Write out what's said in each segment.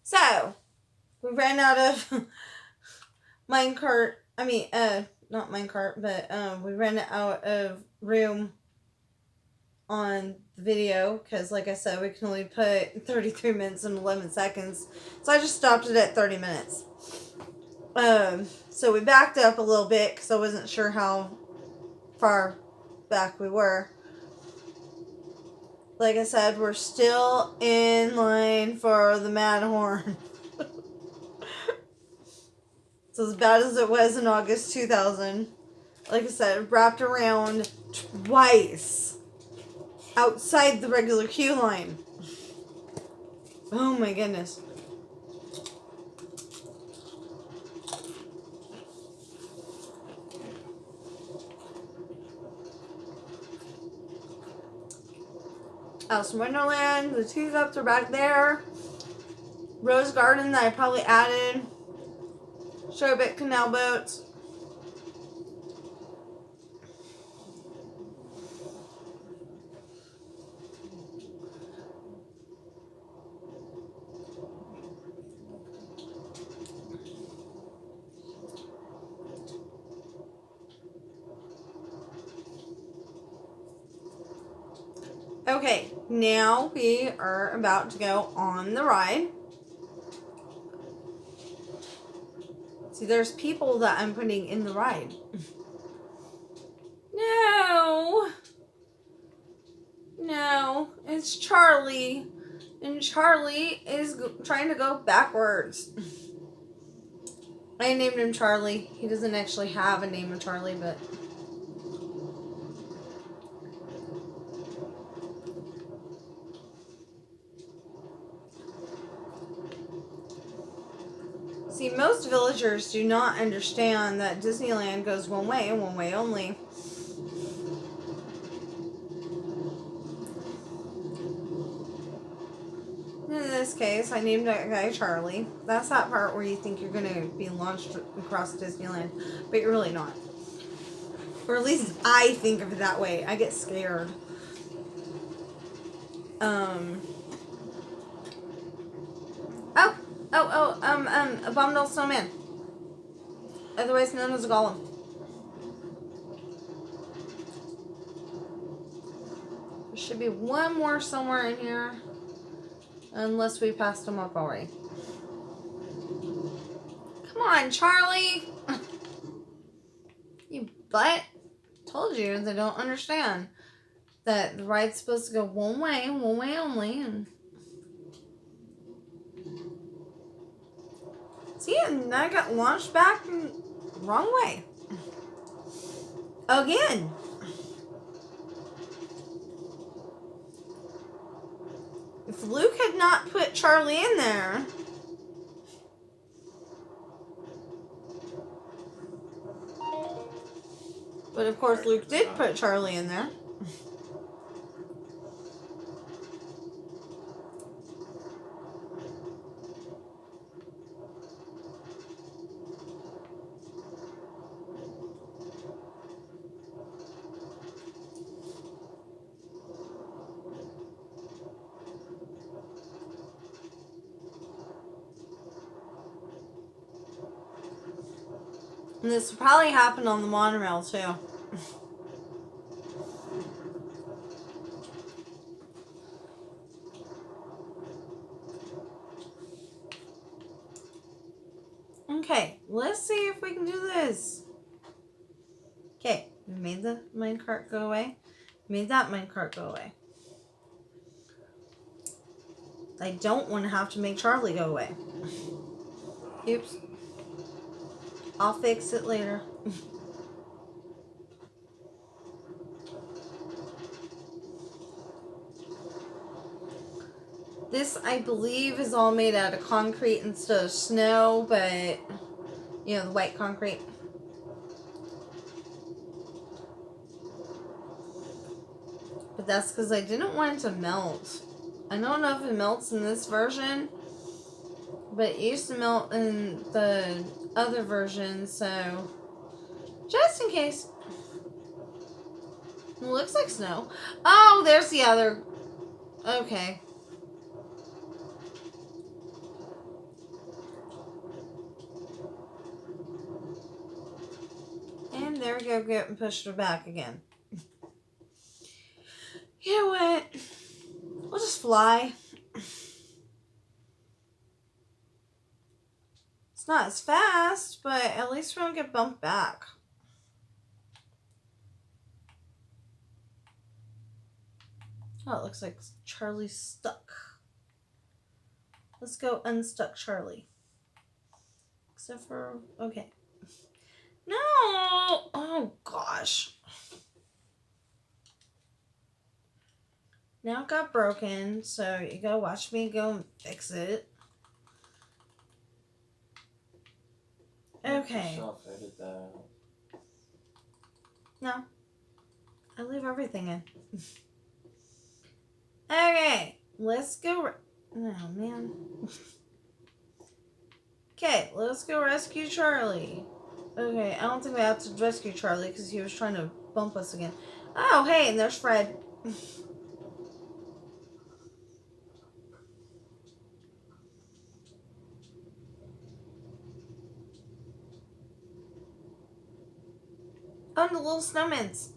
So, we ran out of minecart. Not minecart, but we ran out of room on the video because, like I said, we can only put 33 minutes and 11 seconds. So I just stopped it at 30 minutes. So we backed up a little bit because I wasn't sure how far back we were. Like I said, we're still in line for the Matterhorn. So as bad as it was in August 2000, like I said, wrapped around twice outside the regular queue line. Oh my goodness. Alice in Wonderland, the teacups are back there. Rose Garden that I probably added. Sherbet Canal Boats. Okay, now we are about to go on the ride. See, there's people that I'm putting in the ride. No, it's Charlie. And Charlie is trying to go backwards. I named him Charlie. He doesn't actually have a name of Charlie, but... See, most villagers do not understand that Disneyland goes one way and one way only. In this case, I named that guy Charlie. That's that part where you think you're going to be launched across Disneyland, but you're really not. Or at least I think of it that way. I get scared. Abominable Snowman. Otherwise known as a golem. There should be one more somewhere in here. Unless we passed him up already. Come on, Charlie! You butt. Told you they don't understand. That the ride's supposed to go one way only. And see, and I got launched back the wrong way. Again. If Luke had not put Charlie in there... But of course Luke did put Charlie in there. And this will probably happen on the monorail too. Okay, let's see if we can do this. Okay, we made the minecart go away. Made that minecart go away. I don't want to have to make Charlie go away. Oops. I'll fix it later. This, I believe, is all made out of concrete instead of snow, but, you know, the white concrete. But that's because I didn't want it to melt. I don't know if it melts in this version, but it used to melt in the other version, so just in case. It looks like snow. Oh, there's the other. Okay. time. There we go, getting pushed back again. You know what? We'll just fly. It's not as fast, but at least we don't get bumped back. Oh, it looks like Charlie's stuck. Let's go unstuck Charlie. Except for, okay. No! Oh, gosh. Now it got broken, so you gotta watch me go and fix it. Okay. Self-edit that out. No. I leave everything in. Okay. Let's go. Oh, man. Okay, let's go rescue Charlie. Okay, I don't think we have to rescue Charlie because he was trying to bump us again. Oh, hey, and there's Fred. Oh, the little snowmans.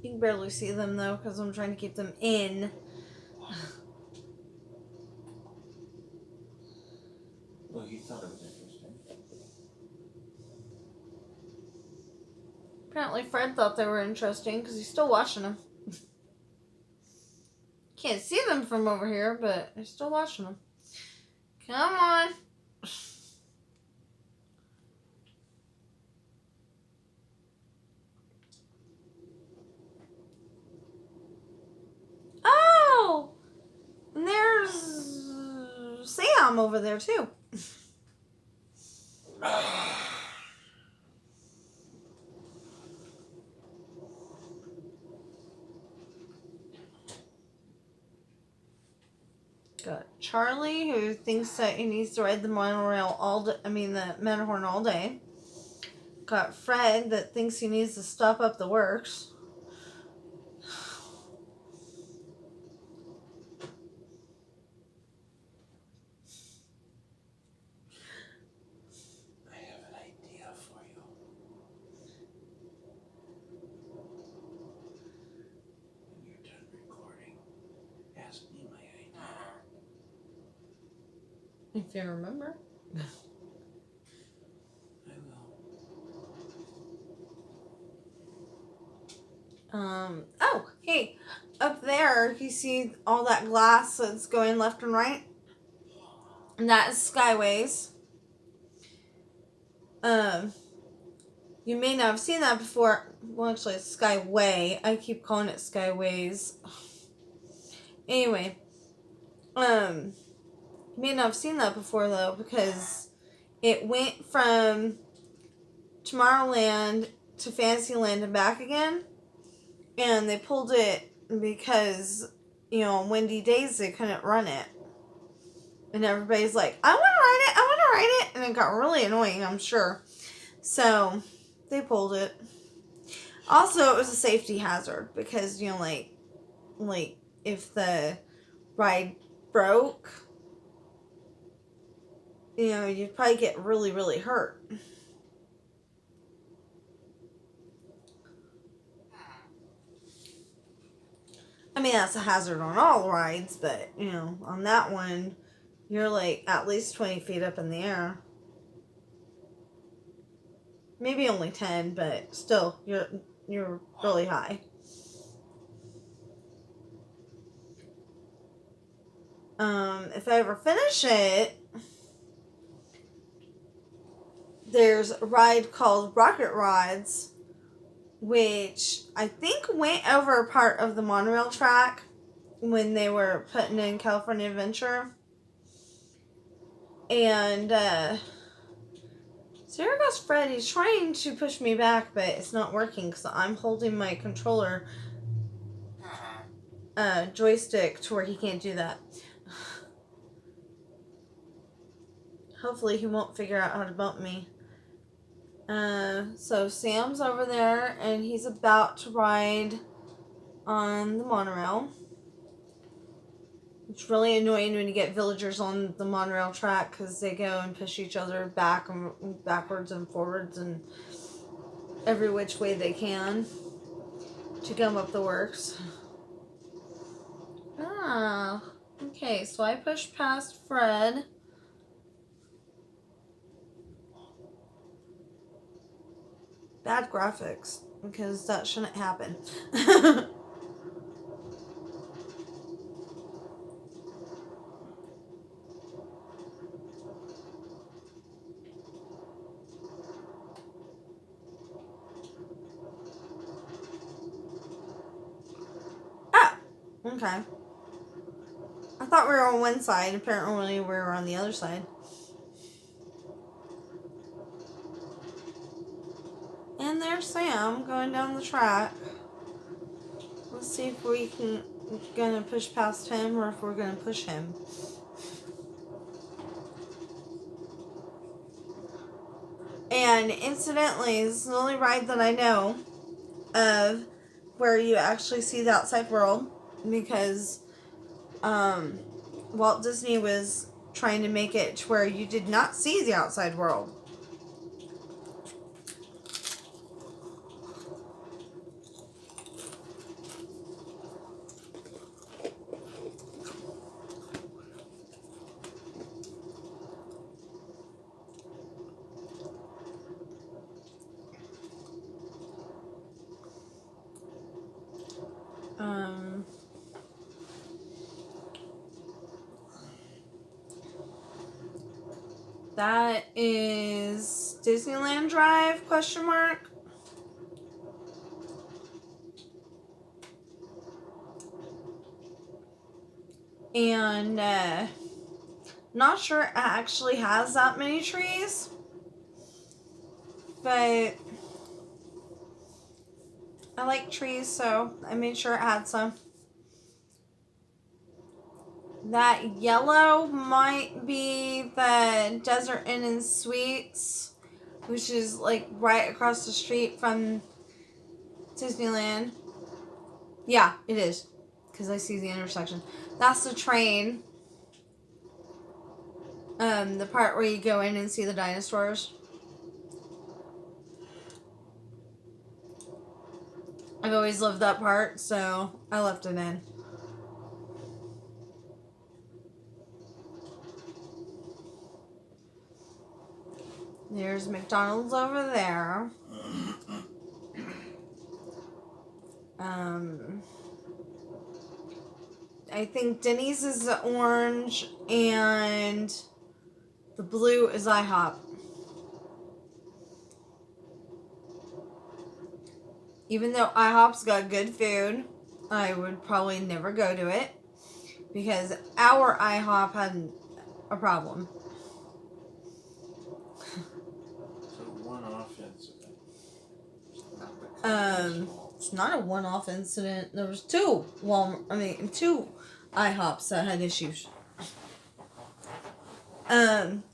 You can barely see them, though, because I'm trying to keep them in. Well, he thought it was interesting. Apparently, Fred thought they were interesting, because he's still watching them. Can't see them from over here, but he's still watching them. Come on. Oh! And there's Sam over there, too. Got Charlie, who thinks that he needs to ride the monorail the Matterhorn all day. Got Fred, that thinks he needs to stop up the works. I have an idea for you. When you're done recording, ask me my idea. If you remember. I will. Oh, hey, up there, you see all that glass that's going left and right? And that is Skyways. You may not have seen that before. Well, actually, it's Skyway. I keep calling it Skyways. Anyway, you may not have seen that before, though, because it went from Tomorrowland to Fantasyland and back again. And they pulled it because, on windy days they couldn't run it. And everybody's like, I want to ride it, I want to ride it. And it got really annoying, I'm sure. So, they pulled it. Also, it was a safety hazard because, like if the ride broke, you'd probably get really, really hurt. I mean, that's a hazard on all rides, but, on that one, you're like at least 20 feet up in the air. Maybe only 10, but still, you're really high. If I ever finish it, there's a ride called Rocket Rods, which I think went over a part of the monorail track when they were putting in California Adventure. And, so here goes Fred. He's trying to push me back, but it's not working because I'm holding my controller joystick to where he can't do that. Hopefully he won't figure out how to bump me. So Sam's over there, and he's about to ride on the monorail. It's really annoying when you get villagers on the monorail track because they go and push each other backwards and forwards, and every which way they can to gum up the works. Ah, okay, so I pushed past Fred. Bad graphics, because that shouldn't happen. Ah, okay. I thought we were on one side. Apparently we were on the other side. And there's Sam going down the track. Let's see if we gonna push past him or if we're gonna push him. And incidentally, this is the only ride that I know of where you actually see the outside world, because Walt Disney was trying to make it to where you did not see the outside world. That is Disneyland Drive, question mark. And not sure it actually has that many trees, but I like trees, so I made sure it had some. That yellow might be the Desert Inn and Suites, which is like right across the street from Disneyland. Yeah, it is, because I see the intersection. That's the train. The part where you go in and see the dinosaurs. I've always loved that part, so I left it in. There's McDonald's over there. I think Denny's is the orange and the blue is IHOP. Even though IHOP's got good food, I would probably never go to it because our IHOP had a problem. It's not a one-off incident. There was two IHOPs that had issues.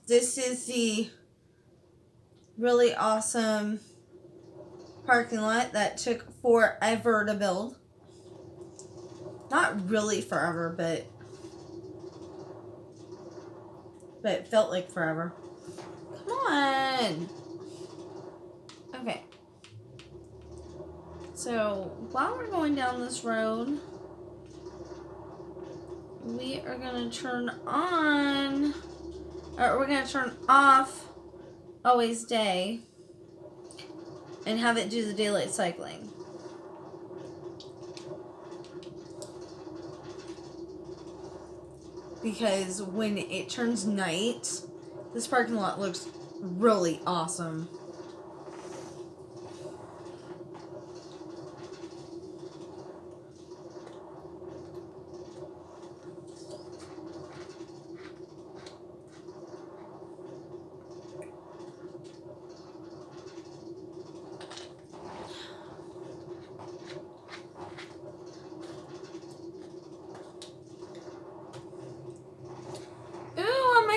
This is the really awesome parking lot that took forever to build. Not really forever, but it felt like forever. Come on. Okay. So, while we're going down this road, we are going to turn on, or we're going to turn off Always Day and have it do the daylight cycling. Because when it turns night, this parking lot looks really awesome.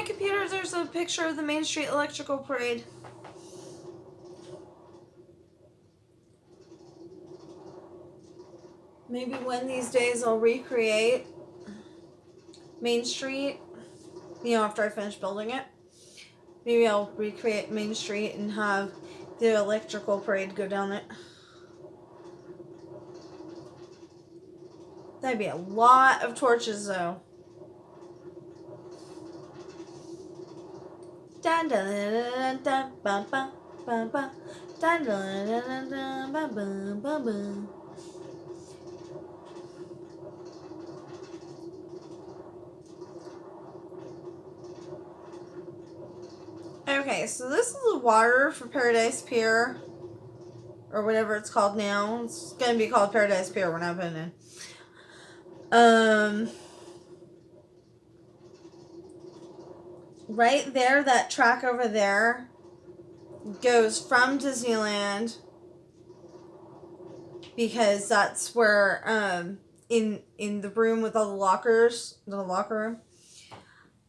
Computer, there's a picture of the Main Street Electrical Parade. Maybe one of these days I'll recreate Main Street, after I finish building it. Maybe I'll recreate Main Street and have the electrical parade go down it. That'd be a lot of torches, though. Dun dun dun dun dun bum bum bum dun dun dun dun bum bum bum bum. Okay, so this is the water for Paradise Pier, or whatever it's called now. It's gonna be called Paradise Pier when I put it in. Right there, that track over there goes from Disneyland, because that's where in the room with all the lockers, the locker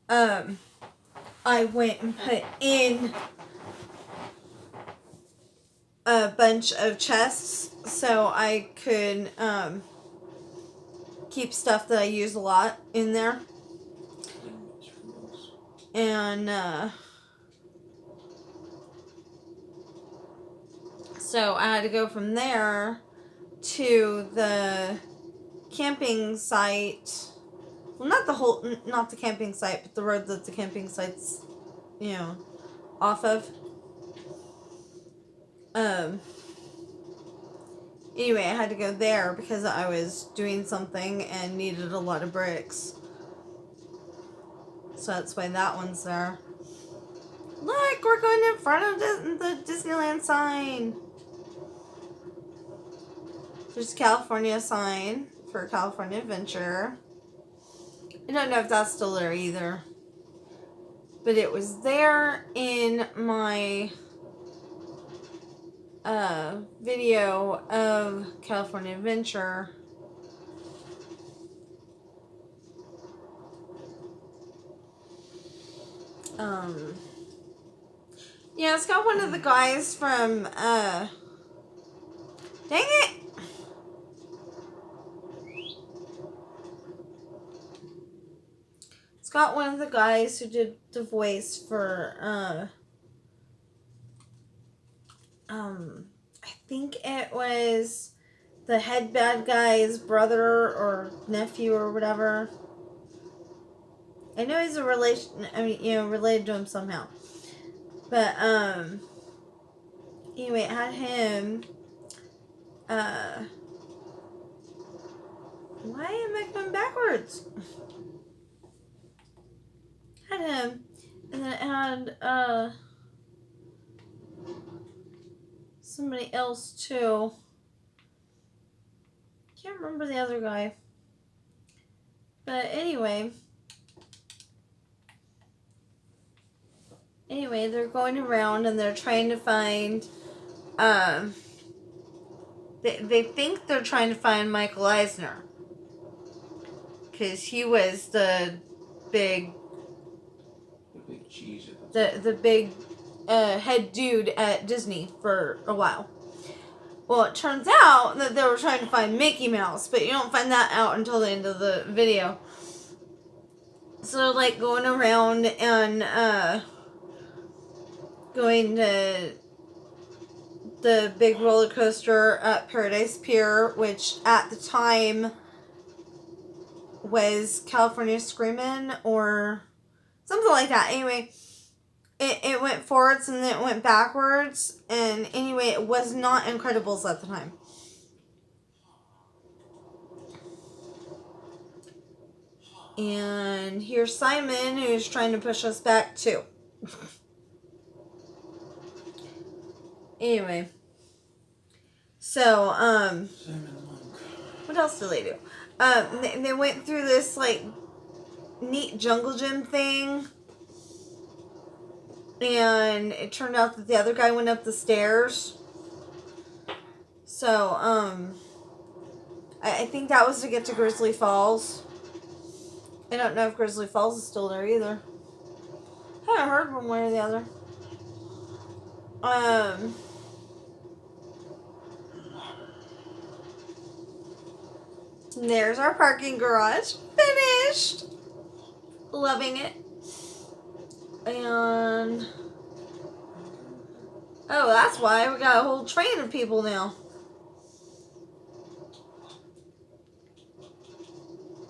room, I went and put in a bunch of chests so I could keep stuff that I use a lot in there. And so I had to go from there to the camping site. Well, not the camping site, but the road that the camping site's, off of. Anyway, I had to go there because I was doing something and needed a lot of bricks. So that's why that one's there. Look, we're going in front of the Disneyland sign. There's California sign for California Adventure. I don't know if that's still there either. But it was there in my video of California Adventure. Yeah, it's got one of the guys from, dang it! It's got one of the guys who did the voice for, I think it was the head bad guy's brother or nephew or whatever. I know he's related to him somehow. But, anyway, it had him, why am I going backwards? Had him, and then it had, somebody else too. Can't remember the other guy. But anyway, they're going around and they're trying to find, they think they're trying to find Michael Eisner. Because he was the big cheese. The big head dude at Disney for a while. Well, it turns out that they were trying to find Mickey Mouse, but you don't find that out until the end of the video. So they're like going around and going to the big roller coaster at Paradise Pier, which at the time was California Screamin' or something like that. Anyway, it went forwards and then it went backwards. And anyway, it was not Incredibles at the time. And here's Simon, who's trying to push us back too. Anyway. So, what else did they do? They went through this, like, neat jungle gym thing. And it turned out that the other guy went up the stairs. So, I think that was to get to Grizzly Falls. I don't know if Grizzly Falls is still there either. I haven't heard one way or the other. There's our parking garage. Finished! Loving it. And Oh, that's why we got a whole train of people now.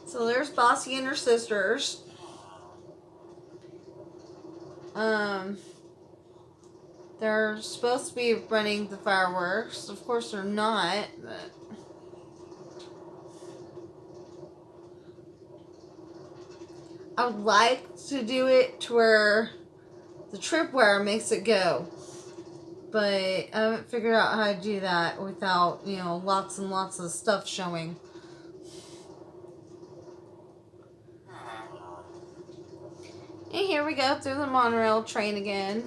So there's Bossy and her sisters. They're supposed to be running the fireworks. Of course they're not, but I would like to do it to where the tripwire makes it go. But I haven't figured out how to do that without, you know, lots and lots of stuff showing. And here we go through the monorail train again.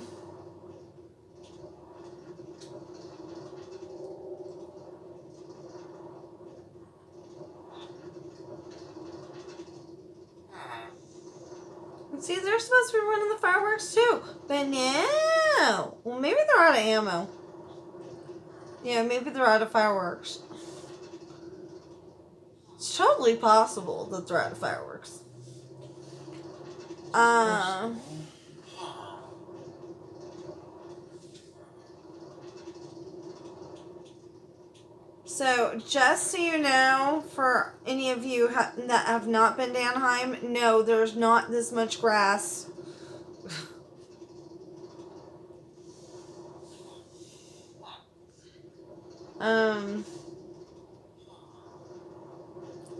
And see, they're supposed to be running the fireworks too. But no. Well, maybe they're out of ammo. Yeah, maybe they're out of fireworks. It's totally possible that they're out of fireworks. So, just so you know, for any of you that have not been to Anaheim, no, there's not this much grass.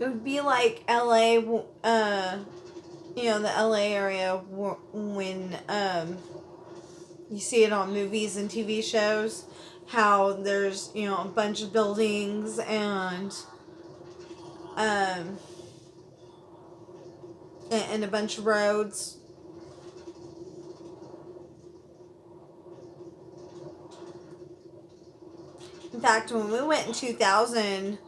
It would be like LA, you know, the LA area when you see it on movies and TV shows, how there's, you know, a bunch of buildings and a bunch of roads. In fact, when we went in 2000,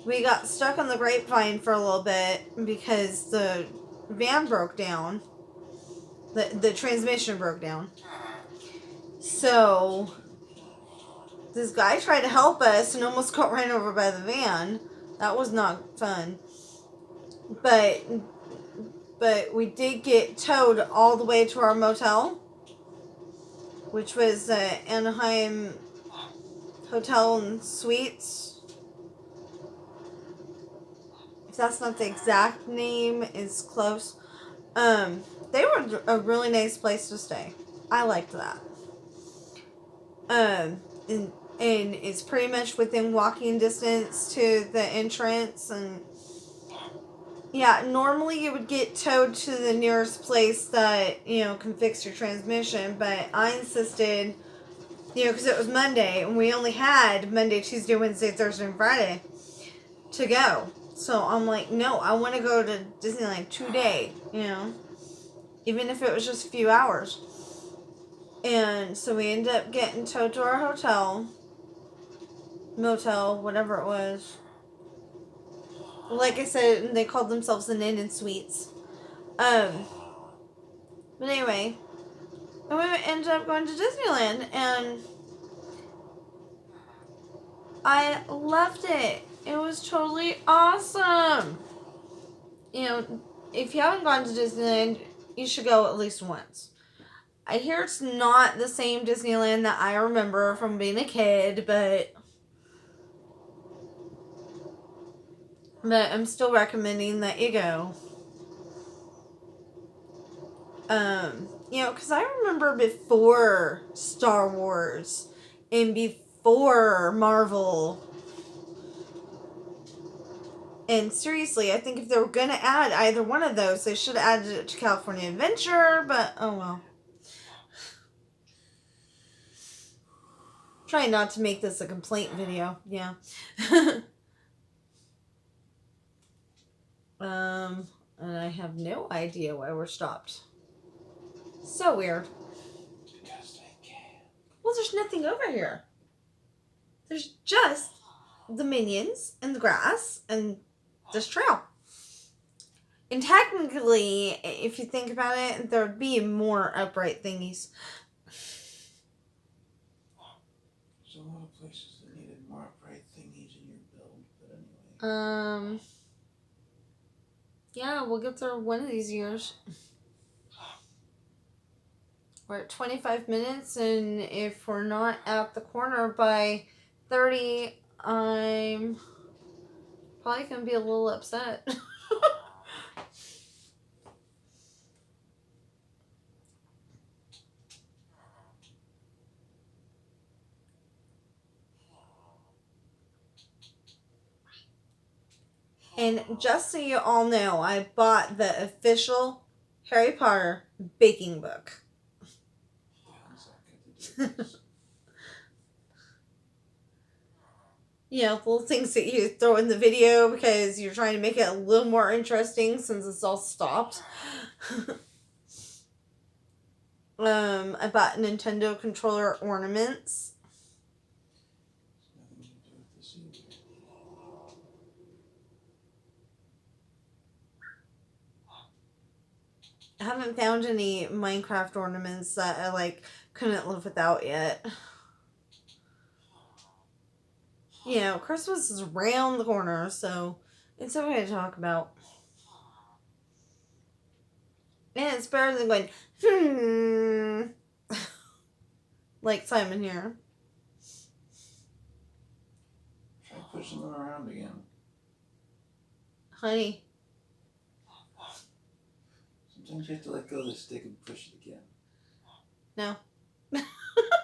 we got stuck on the Grapevine for a little bit because the van broke down. The transmission broke down. So this guy tried to help us and almost got ran over by the van. That was not fun. But we did get towed all the way to our motel, which was Anaheim Hotel and Suites. If that's not the exact name, it's close. They were a really nice place to stay. I liked that. And it's pretty much within walking distance to the entrance, and yeah, normally you would get towed to the nearest place that, you know, can fix your transmission, but I insisted, you know, because it was Monday, and we only had Monday, Tuesday, Wednesday, Thursday, and Friday to go. So I'm like, no, I want to go to Disneyland today, you know, even if it was just a few hours. And so we ended up getting towed to our motel, whatever it was. Like I said, they called themselves an Inn and Suites. But anyway, and we ended up going to Disneyland, and I loved it. It was totally awesome. You know, if you haven't gone to Disneyland, you should go at least once. I hear it's not the same Disneyland that I remember from being a kid, but I'm still recommending that you go. You know, because I remember before Star Wars and before Marvel. And seriously, I think if they were going to add either one of those, they should have added it to California Adventure, but oh well. Trying not to make this a complaint video, yeah. And I have no idea why we're stopped. So weird. Because they can. Well, there's nothing over here. There's just the Minions and the grass and this trail. And technically, if you think about it, there would be more upright thingies. There's a lot of places that needed more upright thingies in your build, but anyway. Yeah, we'll get there one of these years. We're at 25 minutes, and if we're not at the corner by 30, I'm probably going to be a little upset. And just so you all know, I bought the official Harry Potter baking book. You know, little things that you throw in the video because you're trying to make it a little more interesting since it's all stopped. I bought Nintendo controller ornaments. Nothing to do with this either. I haven't found any Minecraft ornaments that I couldn't live without yet. You know, Christmas is around the corner, so it's okay to talk about. And it's better than going, like Simon here. Try pushing them around again. Honey. Sometimes you have to let go of the stick and push it again. No.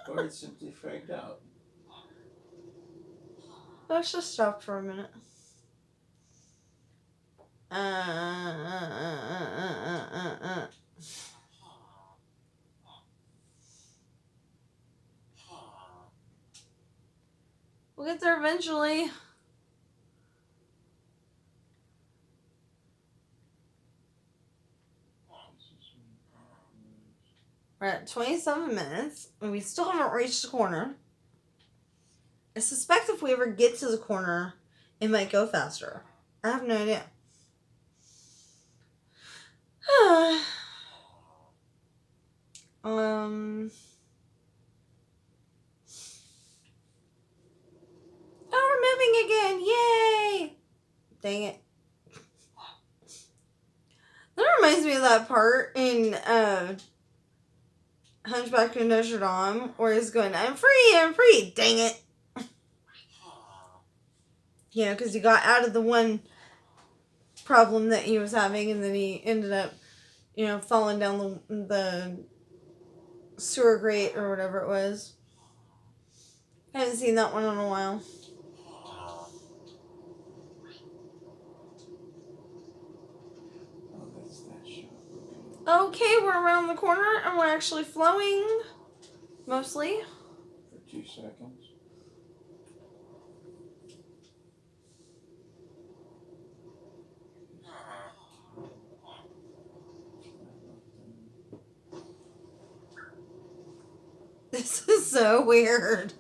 Or it's simply fragged out. Let's just stop for a minute. We'll get there eventually. We're at 27 minutes, and we still haven't reached the corner. I suspect if we ever get to the corner, it might go faster. I have no idea. Oh, we're moving again! Yay! Dang it. That reminds me of that part in Hunchback of Notre Dame where he's going, I'm free! Dang it! You know, because he got out of the one problem that he was having, and then he ended up, you know, falling down the sewer grate or whatever it was. I haven't seen that one in a while. Oh, that's that shot. Okay, we're around the corner, and we're actually flowing. Mostly. For 2 seconds. This is so weird.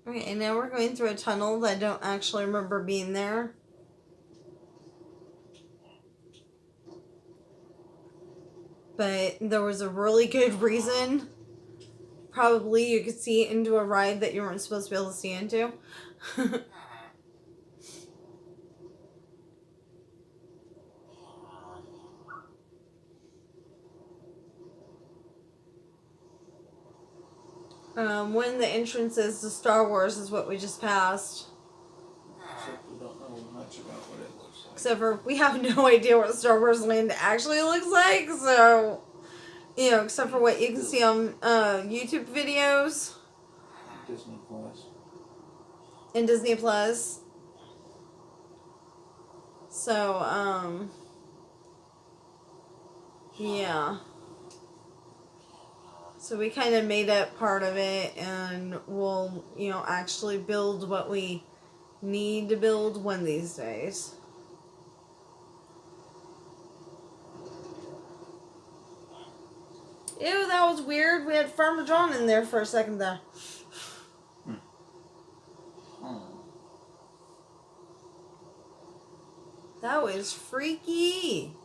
Okay, now we're going through a tunnel that I don't actually remember being there. But there was a really good reason. Probably you could see into a ride that you weren't supposed to be able to see into. One of the entrances to Star Wars is what we just passed. Except we don't know much about what it looks like. Except for we have no idea what Star Wars Land actually looks like, so, you know, except for what you can see on YouTube videos. Disney Plus. And Disney Plus. So, yeah. So we kind of made up part of it, and we'll, you know, actually build what we need to build one of these days. Ew, that was weird. We had Farmer John in there for a second there. That was freaky.